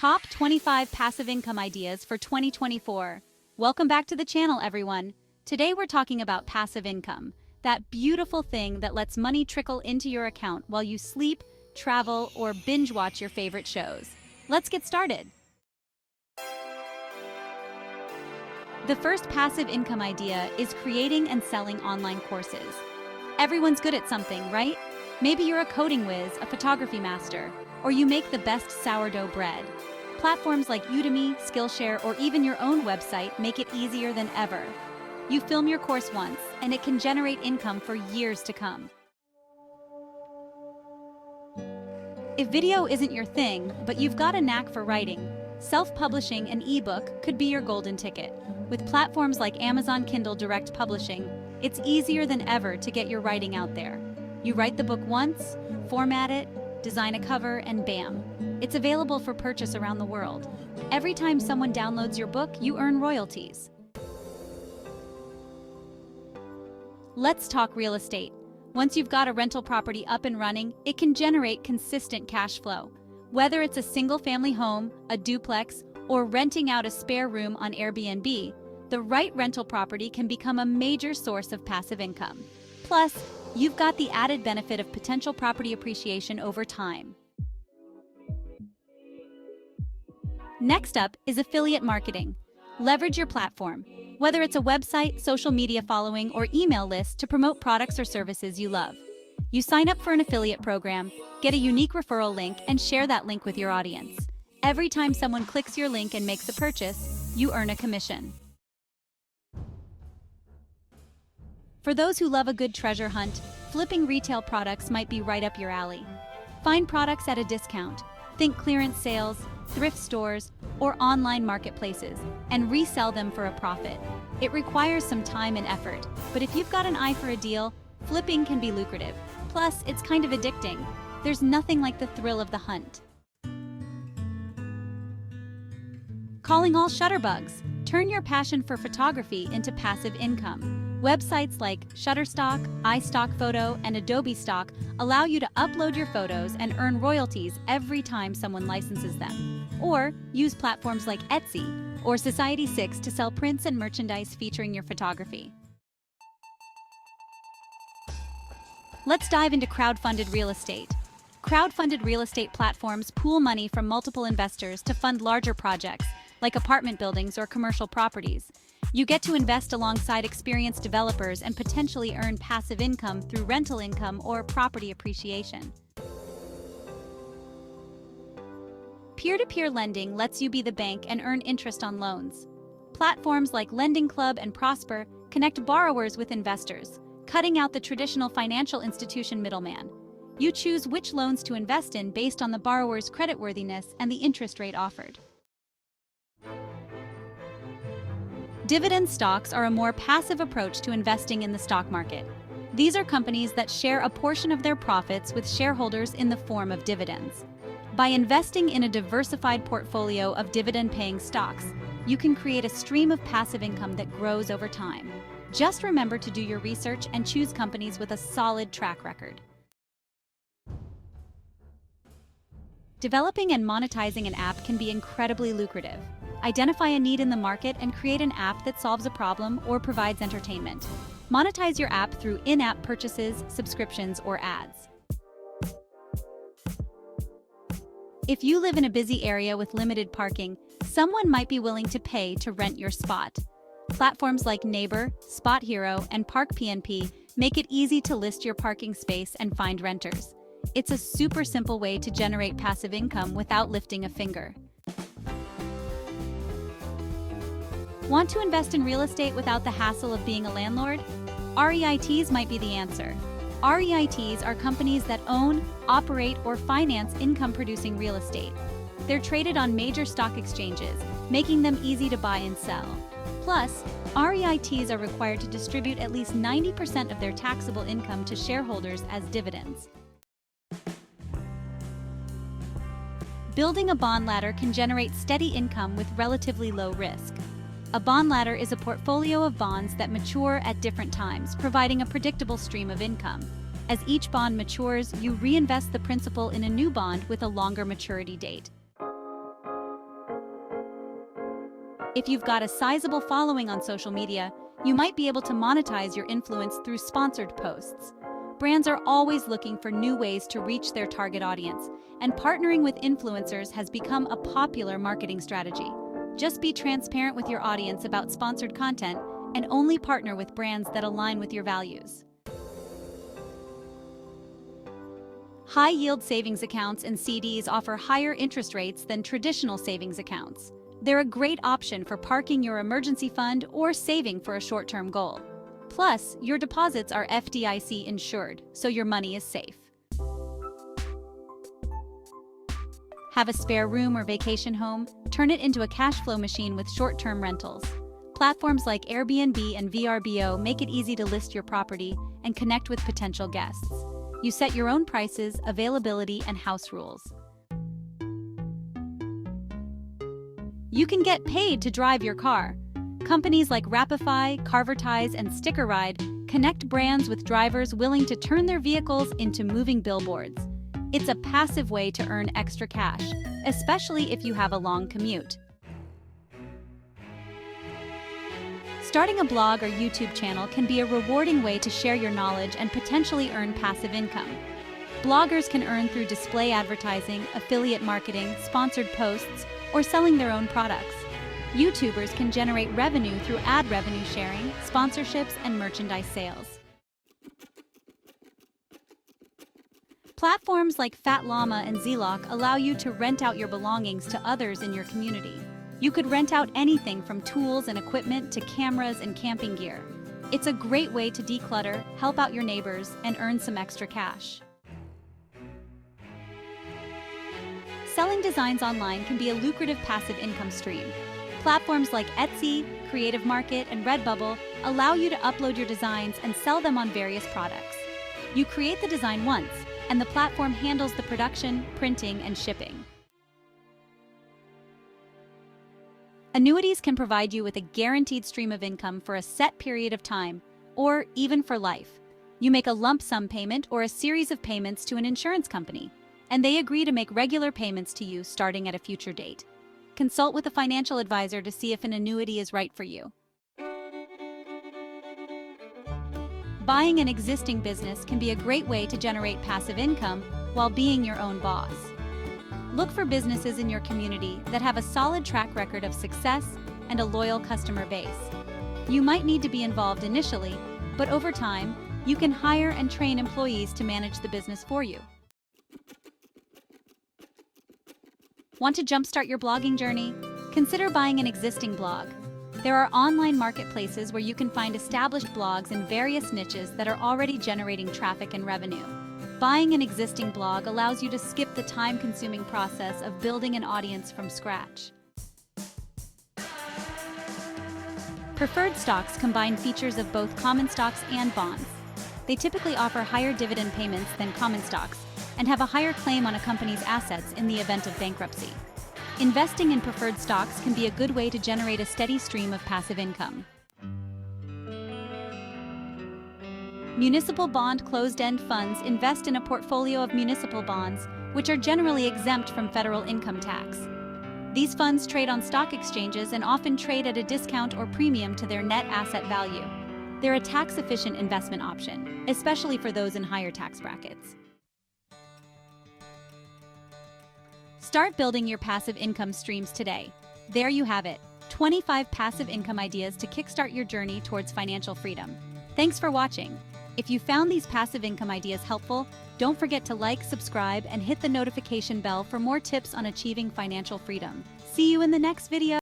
Top 25 Passive Income Ideas for 2024. Welcome back to the channel, everyone. Today we're talking about passive income, that beautiful thing that lets money trickle into your account while you sleep, travel, or binge watch your favorite shows. Let's get started. The first passive income idea is creating and selling online courses. Everyone's good at something, right? Maybe you're a coding whiz, a photography master, or you make the best sourdough bread. Platforms like Udemy, Skillshare, or even your own website make it easier than ever. You film your course once, and it can generate income for years to come. If video isn't your thing, but you've got a knack for writing, self-publishing an ebook could be your golden ticket. With platforms like Amazon Kindle Direct Publishing, it's easier than ever to get your writing out there. You write the book once, format it, design a cover, and bam, it's available for purchase around the world. Every time someone downloads your book, you earn royalties. Let's talk real estate. Once you've got a rental property up and running, it can generate consistent cash flow. Whether it's a single-family home, a duplex, or renting out a spare room on Airbnb, the right rental property can become a major source of passive income. Plus, you've got the added benefit of potential property appreciation over time. Next up is affiliate marketing. Leverage your platform, whether it's a website, social media following, or email list, to promote products or services you love. You sign up for an affiliate program, get a unique referral link, and share that link with your audience. Every time someone clicks your link and makes a purchase, you earn a commission. For those who love a good treasure hunt, flipping retail products might be right up your alley. Find products at a discount. Think clearance sales, thrift stores, or online marketplaces, and resell them for a profit. It requires some time and effort, but if you've got an eye for a deal, flipping can be lucrative. Plus, it's kind of addicting. There's nothing like the thrill of the hunt. Calling all shutterbugs. Turn your passion for photography into passive income. Websites like Shutterstock, iStockPhoto, and Adobe Stock allow you to upload your photos and earn royalties every time someone licenses them. Or use platforms like Etsy or Society6 to sell prints and merchandise featuring your photography. Let's dive into crowdfunded real estate. Crowdfunded real estate platforms pool money from multiple investors to fund larger projects, like apartment buildings or commercial properties. You get to invest alongside experienced developers and potentially earn passive income through rental income or property appreciation. Peer-to-peer lending lets you be the bank and earn interest on loans. Platforms like Lending Club and Prosper connect borrowers with investors, cutting out the traditional financial institution middleman. You choose which loans to invest in based on the borrower's creditworthiness and the interest rate offered. Dividend stocks are a more passive approach to investing in the stock market. These are companies that share a portion of their profits with shareholders in the form of dividends. By investing in a diversified portfolio of dividend-paying stocks, you can create a stream of passive income that grows over time. Just remember to do your research and choose companies with a solid track record. Developing and monetizing an app can be incredibly lucrative. Identify a need in the market and create an app that solves a problem or provides entertainment. Monetize your app through in-app purchases, subscriptions, or ads. If you live in a busy area with limited parking, someone might be willing to pay to rent your spot. Platforms like Neighbor, Spot Hero, and Park PNP make it easy to list your parking space and find renters. It's a super simple way to generate passive income without lifting a finger. Want to invest in real estate without the hassle of being a landlord? REITs might be the answer. REITs are companies that own, operate, or finance income-producing real estate. They're traded on major stock exchanges, making them easy to buy and sell. Plus, REITs are required to distribute at least 90% of their taxable income to shareholders as dividends. Building a bond ladder can generate steady income with relatively low risk. A bond ladder is a portfolio of bonds that mature at different times, providing a predictable stream of income. As each bond matures, you reinvest the principal in a new bond with a longer maturity date. If you've got a sizable following on social media, you might be able to monetize your influence through sponsored posts. Brands are always looking for new ways to reach their target audience, and partnering with influencers has become a popular marketing strategy. Just be transparent with your audience about sponsored content and only partner with brands that align with your values. High-yield savings accounts and CDs offer higher interest rates than traditional savings accounts. They're a great option for parking your emergency fund or saving for a short-term goal. Plus, your deposits are FDIC insured, so your money is safe. Have a spare room or vacation home? Turn it into a cash flow machine with short-term rentals. Platforms like Airbnb and VRBO make it easy to list your property and connect with potential guests. You set your own prices, availability, and house rules. You can get paid to drive your car. Companies like Rapify, Carvertise, and Sticker Ride connect brands with drivers willing to turn their vehicles into moving billboards. It's a passive way to earn extra cash, especially if you have a long commute. Starting a blog or YouTube channel can be a rewarding way to share your knowledge and potentially earn passive income. Bloggers can earn through display advertising, affiliate marketing, sponsored posts, or selling their own products. YouTubers can generate revenue through ad revenue sharing, sponsorships, and merchandise sales. Platforms like Fat Llama and Zlock allow you to rent out your belongings to others in your community. You could rent out anything from tools and equipment to cameras and camping gear. It's a great way to declutter, help out your neighbors, and earn some extra cash. Selling designs online can be a lucrative passive income stream. Platforms like Etsy, Creative Market, and Redbubble allow you to upload your designs and sell them on various products. You create the design once, and the platform handles the production, printing, and shipping. Annuities can provide you with a guaranteed stream of income for a set period of time, or even for life. You make a lump sum payment or a series of payments to an insurance company, and they agree to make regular payments to you starting at a future date. Consult with a financial advisor to see if an annuity is right for you. Buying an existing business can be a great way to generate passive income while being your own boss. Look for businesses in your community that have a solid track record of success and a loyal customer base. You might need to be involved initially, but over time, you can hire and train employees to manage the business for you. Want to jumpstart your blogging journey? Consider buying an existing blog. There are online marketplaces where you can find established blogs in various niches that are already generating traffic and revenue. Buying an existing blog allows you to skip the time-consuming process of building an audience from scratch. Preferred stocks combine features of both common stocks and bonds. They typically offer higher dividend payments than common stocks and have a higher claim on a company's assets in the event of bankruptcy. Investing in preferred stocks can be a good way to generate a steady stream of passive income. Municipal bond closed-end funds invest in a portfolio of municipal bonds, which are generally exempt from federal income tax. These funds trade on stock exchanges and often trade at a discount or premium to their net asset value. They're a tax-efficient investment option, especially for those in higher tax brackets. Start building your passive income streams today. There you have it, 25 passive income ideas to kickstart your journey towards financial freedom. Thanks for watching. If you found these passive income ideas helpful, don't forget to like, subscribe, and hit the notification bell for more tips on achieving financial freedom. See you in the next video.